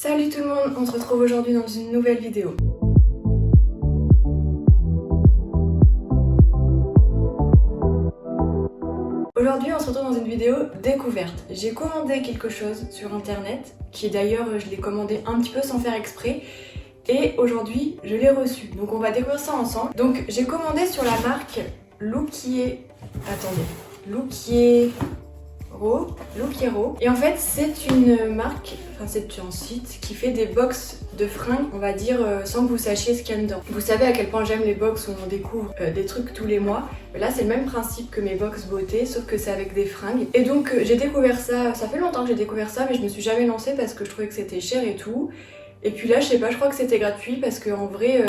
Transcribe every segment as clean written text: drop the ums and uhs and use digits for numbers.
Salut tout le monde, on se retrouve aujourd'hui dans une nouvelle vidéo. Aujourd'hui on se retrouve dans une vidéo découverte. J'ai commandé quelque chose sur internet, qui d'ailleurs je l'ai commandé un petit peu sans faire exprès. Et aujourd'hui je l'ai reçu, donc on va découvrir ça ensemble. Donc j'ai commandé sur la marque Lookieero. Et en fait c'est une marque, enfin c'est un site qui fait des box de fringues, on va dire sans que vous sachiez ce qu'il y a dedans. Vous savez à quel point j'aime les box où on découvre des trucs tous les mois. Là c'est le même principe que mes box beauté, sauf que c'est avec des fringues. Et donc j'ai découvert ça, ça fait longtemps que j'ai découvert ça, mais je me suis jamais lancée parce que je trouvais que c'était cher et tout. Et puis là je sais pas, je crois que c'était gratuit parce que en vrai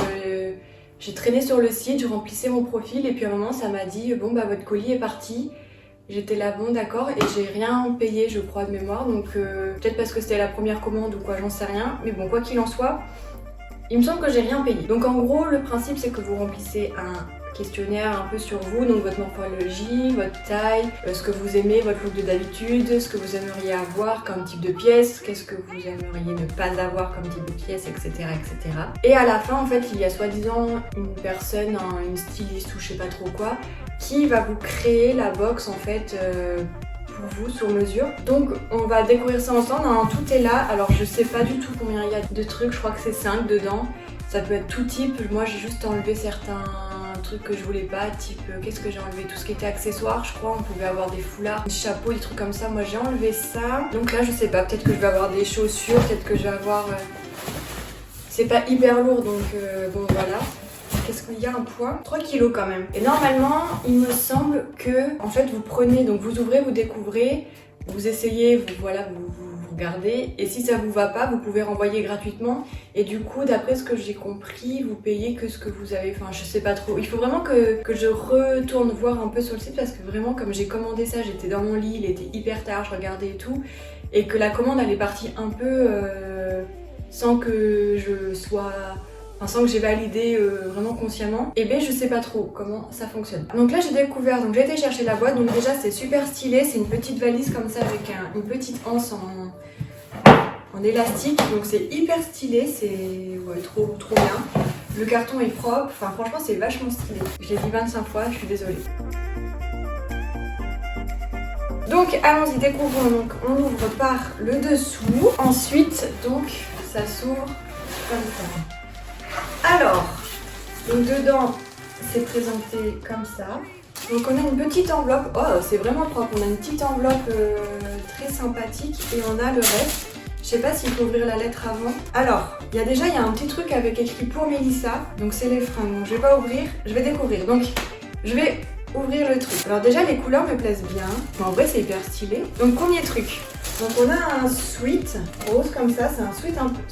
j'ai traîné sur le site, je remplissais mon profil et puis à un moment ça m'a dit bon bah votre colis est parti. J'étais là, bon d'accord, et j'ai rien payé je crois de mémoire, donc peut-être parce que c'était la première commande ou quoi, j'en sais rien, mais bon quoi qu'il en soit, il me semble que j'ai rien payé. Donc en gros le principe c'est que vous remplissez un questionnaire un peu sur vous, donc votre morphologie, votre taille, ce que vous aimez, votre look de d'habitude, ce que vous aimeriez avoir comme type de pièce, qu'est-ce que vous aimeriez ne pas avoir comme type de pièce, etc. etc. Et à la fin en fait il y a soi-disant une personne, une styliste ou je sais pas trop quoi, qui va vous créer la box en fait pour vous sur mesure. Donc on va découvrir ça ensemble, hein, tout est là. Alors je sais pas du tout combien il y a de trucs, je crois que c'est 5 dedans. Ça peut être tout type, moi j'ai juste enlevé certains trucs que je voulais pas, type qu'est-ce que j'ai enlevé, tout ce qui était accessoires je crois, on pouvait avoir des foulards, des chapeaux, des trucs comme ça, moi j'ai enlevé ça. Donc là je sais pas, peut-être que je vais avoir des chaussures, peut-être que je vais avoir... C'est pas hyper lourd donc bon voilà. Qu'est-ce qu'il y a un poids 3 kg quand même. Et normalement, il me semble que en fait vous prenez, donc vous ouvrez, vous découvrez, vous essayez, vous regardez, et si ça vous va pas, vous pouvez renvoyer gratuitement. Et du coup, d'après ce que j'ai compris, vous payez que ce que vous avez, enfin je sais pas trop. Il faut vraiment que je retourne voir un peu sur le site parce que vraiment comme j'ai commandé ça, j'étais dans mon lit, il était hyper tard, je regardais et tout, et que la commande elle est partie un peu sans que je sois... sans que j'ai validé vraiment consciemment, et ben je sais pas trop comment ça fonctionne. Donc là j'ai découvert, donc j'ai été chercher la boîte, donc déjà c'est super stylé, c'est une petite valise comme ça avec une petite anse en élastique, donc c'est hyper stylé, c'est ouais, trop bien. Le carton est propre, enfin franchement c'est vachement stylé. Je l'ai dit 25 fois, je suis désolée. Donc allons-y, découvrons. Donc on ouvre par le dessous, ensuite donc ça s'ouvre comme ça. Alors, donc dedans, c'est présenté comme ça. Donc on a une petite enveloppe, oh c'est vraiment propre, on a une petite enveloppe très sympathique et on a le reste. Je sais pas s'il faut ouvrir la lettre avant. Alors, il y a un petit truc avec écrit pour Mélissa, donc c'est les fringues, donc je vais pas ouvrir, je vais découvrir. Donc je vais ouvrir le truc. Alors déjà les couleurs me plaisent bien, en vrai c'est hyper stylé. Donc premier truc, donc on a un sweat rose comme ça, c'est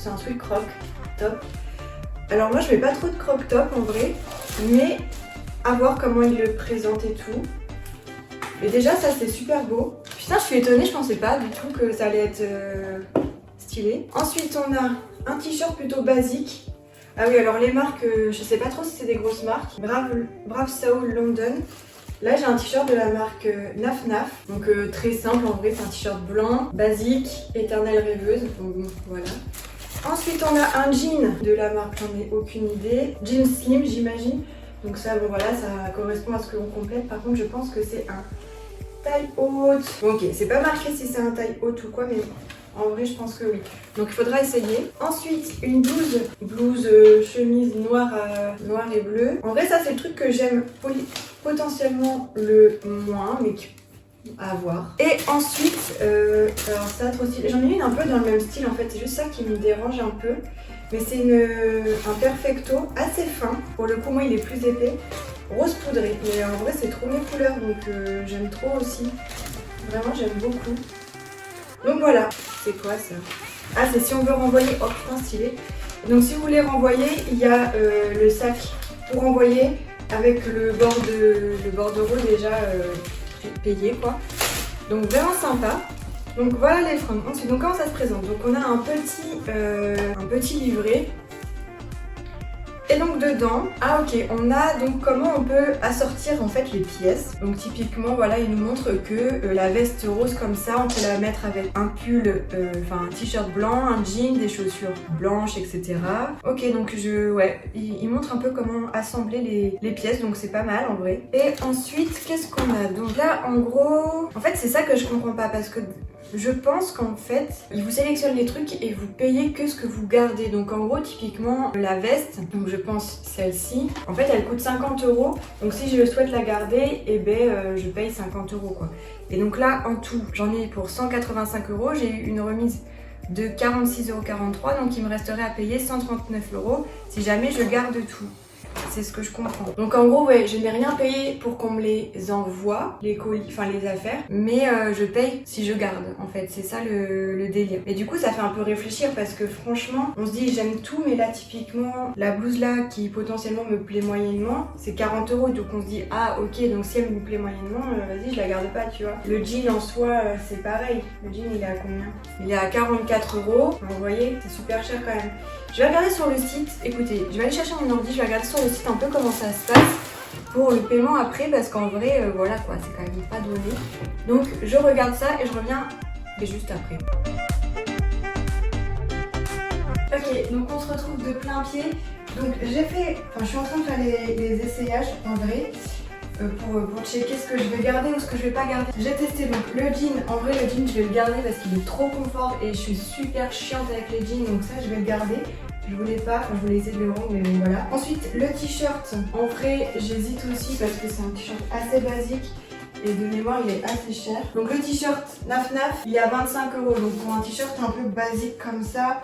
un sweat croc top. Alors moi je fais pas trop de crop top en vrai, mais à voir comment il le présente et tout. Et déjà ça c'est super beau. Putain je suis étonnée, je pensais pas du tout que ça allait être stylé. Ensuite on a un t-shirt plutôt basique. Ah oui alors les marques, je sais pas trop si c'est des grosses marques. Brave Soul London. Là j'ai un t-shirt de la marque Naf Naf. Donc très simple en vrai, c'est un t-shirt blanc, basique, éternelle rêveuse. Donc bon, voilà. Ensuite on a un jean de la marque, j'en ai aucune idée, jean slim j'imagine, donc ça bon voilà ça correspond à ce que l'on complète. Par contre je pense que c'est un taille haute, bon, ok c'est pas marqué si c'est un taille haute ou quoi mais en vrai je pense que oui, donc il faudra essayer. Ensuite une blouse chemise noire et bleu, en vrai ça c'est le truc que j'aime potentiellement le moins mais à voir. Et ensuite, alors ça trop stylé, j'en ai une un peu dans le même style en fait, c'est juste ça qui me dérange un peu. Mais c'est un perfecto assez fin, pour le coup moi il est plus épais, rose poudré. Mais en vrai c'est trop mes couleurs donc j'aime trop aussi, vraiment j'aime beaucoup. Donc voilà, c'est quoi ça? Ah c'est si on veut renvoyer, oh putain stylé. Donc si vous voulez renvoyer, il y a le sac pour renvoyer avec le bordereau déjà payé quoi, donc vraiment sympa. Donc voilà les fringues. Ensuite donc comment ça se présente, donc on a un petit livret Et donc dedans, ah ok, on a donc comment on peut assortir en fait les pièces. Donc typiquement voilà, il nous montre que la veste rose comme ça, on peut la mettre avec un pull, enfin un t-shirt blanc, un jean, des chaussures blanches, etc. Ok, donc il montre un peu comment assembler les pièces, donc c'est pas mal en vrai. Et ensuite, qu'est-ce qu'on a? Donc là, en gros, en fait c'est ça que je comprends pas parce que je pense qu'en fait, ils vous sélectionnent les trucs et vous payez que ce que vous gardez. Donc en gros, typiquement, la veste, donc je pense celle-ci, en fait elle coûte 50 €. Donc si je souhaite la garder, et je paye 50 € quoi. Et donc là, en tout, j'en ai pour 185 €. J'ai eu une remise de 46,43 €, donc il me resterait à payer 139 € si jamais je garde tout. C'est ce que je comprends. Donc en gros, ouais, je n'ai rien payé pour qu'on me les envoie, les colis, enfin les affaires, mais je paye si je garde, en fait. C'est ça le délire. Et du coup, ça fait un peu réfléchir parce que franchement, on se dit j'aime tout, mais là, typiquement, la blouse là qui potentiellement me plaît moyennement, c'est 40 €. Donc on se dit, ah ok, donc si elle me plaît moyennement, vas-y, je la garde pas, tu vois. Le jean en soi, c'est pareil. Le jean, il est à combien? Il est à 44 €. Vous voyez, c'est super cher quand même. Je vais regarder sur le site, écoutez, je vais aller chercher mon ordi, je vais regarder sur le site un peu comment ça se passe pour le paiement après parce qu'en vrai, voilà quoi, c'est quand même pas donné. Donc je regarde ça et je reviens juste après. Ok, donc on se retrouve de plein pied. Donc je suis en train de faire les essayages en vrai. Pour checker ce que je vais garder ou ce que je vais pas garder. J'ai testé donc le jean, en vrai le jean je vais le garder parce qu'il est trop confort et je suis super chiante avec les jeans, donc ça je vais le garder. Je voulais pas, enfin je voulais essayer de le rendre mais voilà. Ensuite le t-shirt, en vrai j'hésite aussi parce que c'est un t-shirt assez basique et de mémoire il est assez cher. Donc le t-shirt Naf Naf il est à 25 €, donc pour un t-shirt un peu basique comme ça,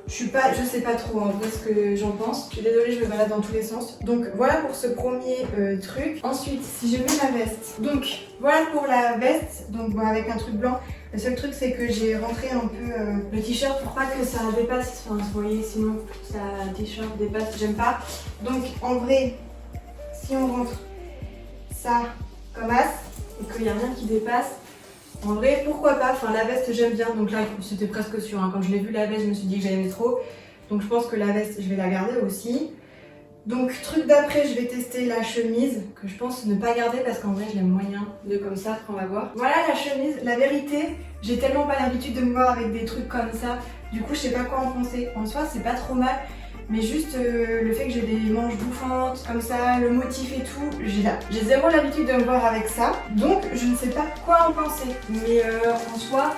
je sais pas trop en vrai ce que j'en pense. Je suis désolée, je me balade dans tous les sens. Donc voilà pour ce premier truc. Ensuite, si je mets la veste. Donc voilà pour la veste. Donc bon, avec un truc blanc. Le seul truc c'est que j'ai rentré un peu le t-shirt pour pas que ça dépasse. Enfin vous voyez, sinon ça t-shirt dépasse, j'aime pas. Donc en vrai, si on rentre ça comme as et qu'il n'y a rien qui dépasse, en vrai, pourquoi pas, enfin la veste j'aime bien, donc là c'était presque sûr, hein. Quand je l'ai vu la veste je me suis dit que j'aimais trop, donc je pense que la veste je vais la garder aussi. Donc truc d'après, je vais tester la chemise, que je pense ne pas garder parce qu'en vrai je l'aime moyen de comme ça, on va voir. Voilà la chemise, la vérité, j'ai tellement pas l'habitude de me voir avec des trucs comme ça, du coup je sais pas quoi en penser. En soi c'est pas trop mal, mais juste le fait que j'ai des manches bouffantes comme ça, le motif et tout, j'ai zéro l'habitude de me voir avec ça, donc je ne sais pas quoi en penser. Mais en soi,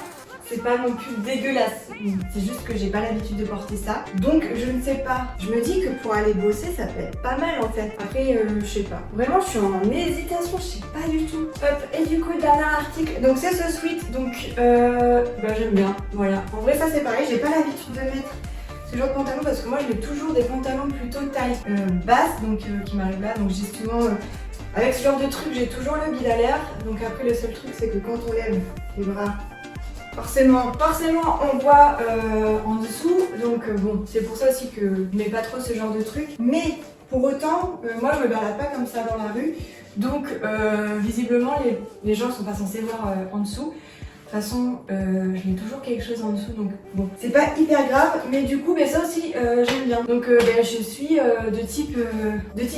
c'est pas non plus dégueulasse, c'est juste que j'ai pas l'habitude de porter ça, donc je ne sais pas. Je me dis que pour aller bosser, ça peut être pas mal en fait. Après, je sais pas. Vraiment, je suis en hésitation, je sais pas du tout. Hop, et du coup, dernier article, donc c'est ce sweat, donc j'aime bien, voilà. En vrai, ça c'est pareil, j'ai pas l'habitude de mettre ce genre de pantalon parce que moi je mets toujours des pantalons plutôt taille basse, donc qui m'arrivent là, donc justement avec ce genre de truc j'ai toujours le bide à l'air. Donc après le seul truc c'est que quand on lève les bras, forcément on voit en dessous, donc bon c'est pour ça aussi que je mets pas trop ce genre de truc, mais pour autant moi je me balade pas comme ça dans la rue, donc visiblement les gens sont pas censés voir en dessous. De toute façon, je mets toujours quelque chose en dessous, donc bon, c'est pas hyper grave, mais du coup, ça aussi, j'aime bien. Donc, je suis de type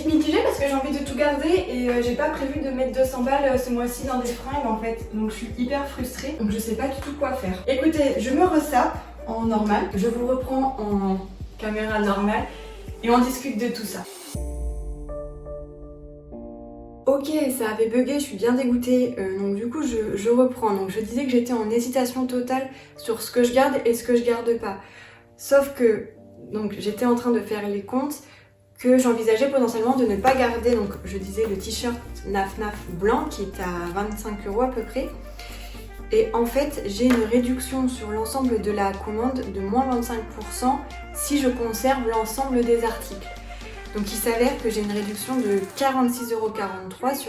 mitigé parce que j'ai envie de tout garder et j'ai pas prévu de mettre 200 balles ce mois-ci dans des fringues en fait. Donc, je suis hyper frustrée, donc je sais pas du tout quoi faire. Écoutez, je me ressape en normal, je vous reprends en caméra normale et on discute de tout ça. Ok, ça avait bugué, je suis bien dégoûtée, donc du coup je reprends. Donc je disais que j'étais en hésitation totale sur ce que je garde et ce que je garde pas. Sauf que donc j'étais en train de faire les comptes, que j'envisageais potentiellement de ne pas garder. Donc je disais le t-shirt Naf Naf blanc qui est à 25 € à peu près. Et en fait j'ai une réduction sur l'ensemble de la commande de moins 25% si je conserve l'ensemble des articles. Donc il s'avère que j'ai une réduction de 46,43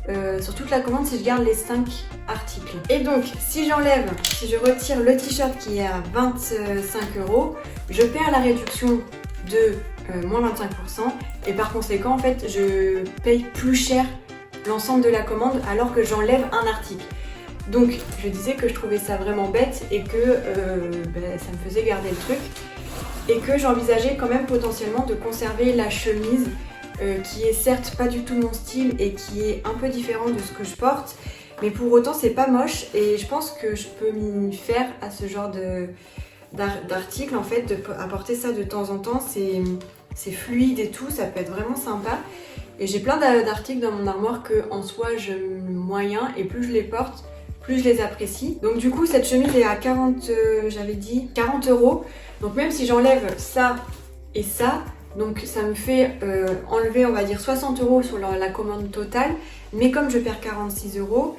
€ sur toute la commande si je garde les 5 articles. Et donc si je retire le t-shirt qui est à 25 €, je perds la réduction de moins 25% et par conséquent en fait je paye plus cher l'ensemble de la commande alors que j'enlève un article. Donc je disais que je trouvais ça vraiment bête et que ça me faisait garder le truc. et que j'envisageais quand même potentiellement de conserver la chemise qui est certes pas du tout mon style et qui est un peu différent de ce que je porte, mais pour autant c'est pas moche et je pense que je peux m'y faire à ce genre d'article en fait, apporter ça de temps en temps, c'est fluide et tout, ça peut être vraiment sympa. Et j'ai plein d'articles dans mon armoire que en soi j'aime moyen et plus je les porte, plus je les apprécie. Donc du coup cette chemise est à 40, j'avais dit 40 €. Donc même si j'enlève ça et ça, donc ça me fait enlever on va dire 60 € sur la commande totale. Mais comme je perds 46 €,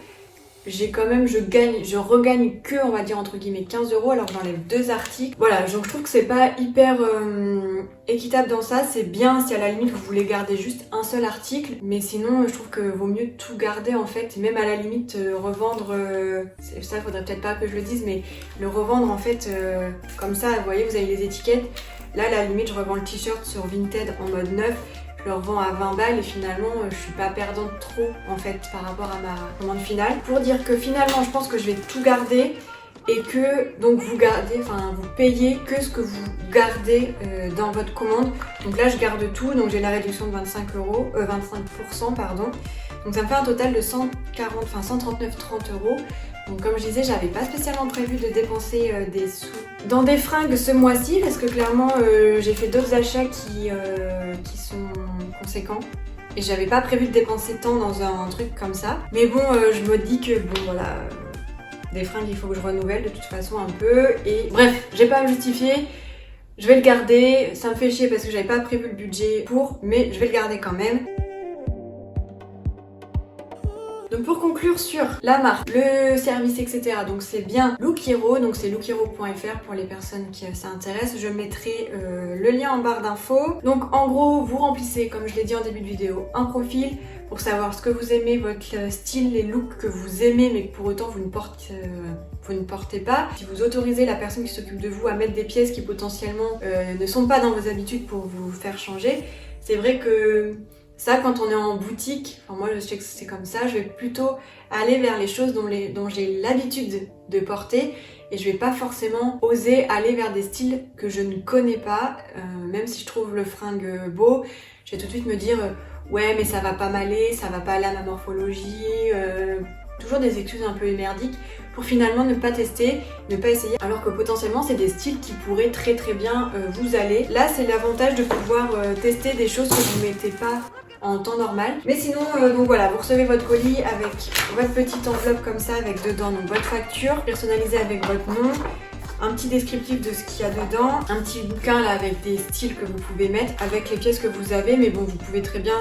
j'ai quand même, je regagne que on va dire entre guillemets 15 € alors que j'enlève 2 articles. Voilà, donc je trouve que c'est pas hyper équitable dans ça. C'est bien si à la limite vous voulez garder juste un seul article, mais sinon je trouve que vaut mieux tout garder en fait, et même à la limite revendre, ça faudrait peut-être pas que je le dise, mais le revendre en fait comme ça, vous voyez vous avez les étiquettes. Là à la limite je revends le t-shirt sur Vinted en mode neuf, je le revends à 20 balles et finalement je suis pas perdante trop en fait par rapport à ma commande finale. Pour dire que finalement je pense que je vais tout garder et que donc vous gardez, enfin vous payez que ce que vous gardez dans votre commande. Donc là je garde tout, donc j'ai la réduction de 25% pardon. Donc ça me fait un total de 139,30 €. Donc comme je disais, j'avais pas spécialement prévu de dépenser des sous dans des fringues ce mois-ci parce que clairement j'ai fait d'autres achats qui sont conséquents et j'avais pas prévu de dépenser tant dans un truc comme ça. Mais bon, je me dis que bon voilà, des fringues il faut que je renouvelle de toute façon un peu et bref, j'ai pas à me justifier. Je vais le garder, ça me fait chier parce que j'avais pas prévu le budget pour, mais je vais le garder quand même. Donc pour conclure sur la marque, le service, etc. Donc c'est bien Look Hero, donc c'est lookhero.fr pour les personnes qui s'intéressent. Je mettrai le lien en barre d'infos. Donc en gros, vous remplissez, comme je l'ai dit en début de vidéo, un profil pour savoir ce que vous aimez, votre style, les looks que vous aimez mais que pour autant vous ne portez pas. Si vous autorisez la personne qui s'occupe de vous à mettre des pièces qui potentiellement ne sont pas dans vos habitudes pour vous faire changer, c'est vrai que ça, quand on est en boutique, enfin moi je sais que c'est comme ça, je vais plutôt aller vers les choses dont j'ai l'habitude de porter et je vais pas forcément oser aller vers des styles que je ne connais pas, même si je trouve le fringue beau, je vais tout de suite me dire ouais mais ça va pas m'aller, ça va pas aller à ma morphologie, toujours des excuses un peu merdiques pour finalement ne pas tester, ne pas essayer, alors que potentiellement c'est des styles qui pourraient très bien vous aller. Là c'est l'avantage de pouvoir tester des choses que vous mettez pas en temps normal. Mais sinon, donc voilà, vous recevez votre colis avec votre petite enveloppe comme ça, avec dedans donc votre facture, personnalisée avec votre nom, un petit descriptif de ce qu'il y a dedans, un petit bouquin là avec des styles que vous pouvez mettre, avec les pièces que vous avez, mais bon, vous pouvez très bien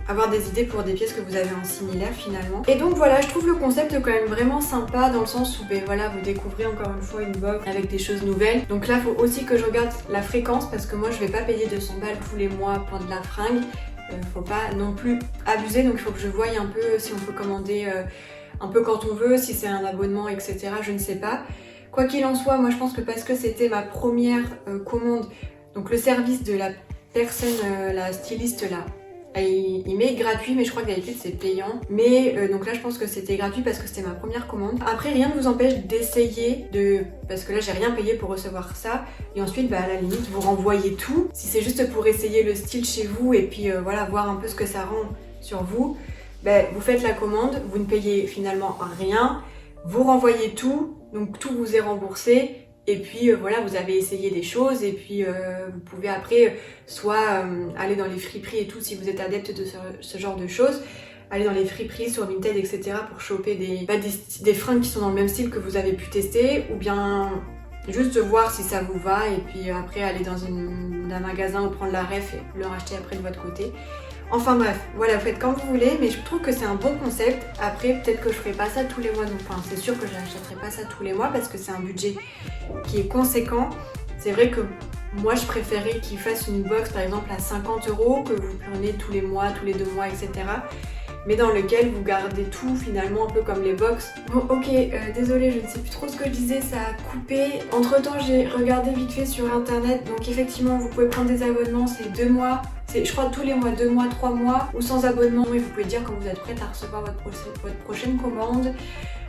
avoir des idées pour des pièces que vous avez en similaire finalement. Et donc voilà, je trouve le concept quand même vraiment sympa dans le sens où ben voilà, vous découvrez encore une fois une box avec des choses nouvelles. Donc là, il faut aussi que je regarde la fréquence parce que moi, je vais pas payer 200 balles tous les mois pour de la fringue. Faut pas non plus abuser, donc il faut que je voie un peu si on peut commander un peu quand on veut, si c'est un abonnement, etc. Je ne sais pas. Quoi qu'il en soit, moi je pense que parce que c'était ma première commande, donc le service de la personne, la styliste là, il met gratuit, mais je crois que d'habitude c'est payant. Mais donc là je pense que c'était gratuit parce que c'était ma première commande. Après rien ne vous empêche d'essayer parce que là j'ai rien payé pour recevoir ça. Et ensuite bah à la limite vous renvoyez tout. Si c'est juste pour essayer le style chez vous et puis voilà voir un peu ce que ça rend sur vous, bah, vous faites la commande, vous ne payez finalement rien. Vous renvoyez tout, donc tout vous est remboursé. Et puis voilà, vous avez essayé des choses et puis vous pouvez après soit aller dans les friperies et tout si vous êtes adepte de ce genre de choses, aller dans les friperies sur Vinted etc pour choper des fringues qui sont dans le même style que vous avez pu tester, ou bien juste voir si ça vous va et puis après aller dans un magasin ou prendre la ref et le racheter après de votre côté. Enfin bref, voilà, vous faites comme vous voulez, mais je trouve que c'est un bon concept. Après, peut-être que je ferai pas ça tous les mois, donc enfin, c'est sûr que je n'achèterai pas ça tous les mois parce que c'est un budget qui est conséquent. C'est vrai que moi, je préférais qu'ils fassent une box par exemple à 50 €, que vous preniez tous les mois, tous les 2 mois, etc. Mais dans lequel vous gardez tout finalement un peu comme les box. Bon ok, désolée, je ne sais plus trop ce que je disais, ça a coupé. Entre temps j'ai regardé vite fait sur internet, donc effectivement vous pouvez prendre des abonnements, c'est 2 mois. Je crois tous les mois, 2 mois, 3 mois, ou sans abonnement. Et vous pouvez dire quand vous êtes prête à recevoir votre prochaine commande.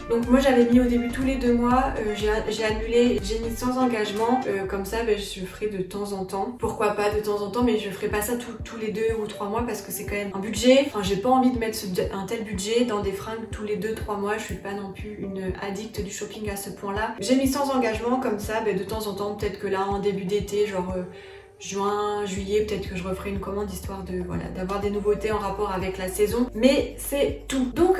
Donc moi j'avais mis au début tous les 2 mois, j'ai annulé, j'ai mis sans engagement, comme ça je ferai de temps en temps. Pourquoi pas de temps en temps, mais je ferai pas ça tous les 2 ou 3 mois parce que c'est quand même un budget. Enfin j'ai pas envie de mettre un tel budget dans des fringues tous les 2-3 mois, je suis pas non plus une addict du shopping à ce point là. J'ai mis sans engagement comme ça, de temps en temps, peut-être que là en début d'été, genre juin, juillet, peut-être que je referai une commande histoire de voilà d'avoir des nouveautés en rapport avec la saison. Mais c'est tout. Donc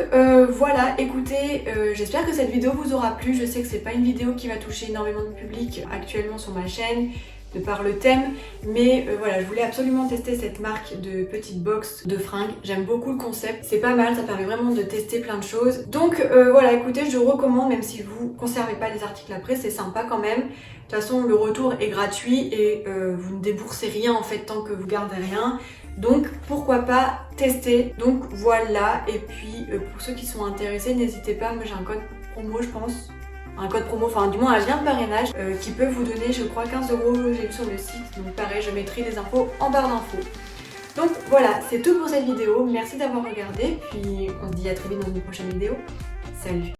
voilà, écoutez, j'espère que cette vidéo vous aura plu. Je sais que c'est pas une vidéo qui va toucher énormément de public actuellement sur ma chaîne de par le thème, mais voilà, je voulais absolument tester cette marque de petites box de fringues. J'aime beaucoup le concept, c'est pas mal, ça permet vraiment de tester plein de choses. Donc voilà, écoutez, je recommande, même si vous conservez pas les articles après, c'est sympa quand même. De toute façon, le retour est gratuit et vous ne déboursez rien en fait tant que vous gardez rien. Donc pourquoi pas tester. Donc voilà, et puis pour ceux qui sont intéressés, n'hésitez pas, moi j'ai un code promo je pense. Un code promo, enfin du moins un lien de parrainage qui peut vous donner je crois 15 €, j'ai vu sur le site. Donc pareil, je mettrai les infos en barre d'infos. Donc voilà, c'est tout pour cette vidéo. Merci d'avoir regardé, puis on se dit à très vite dans une prochaine vidéo. Salut!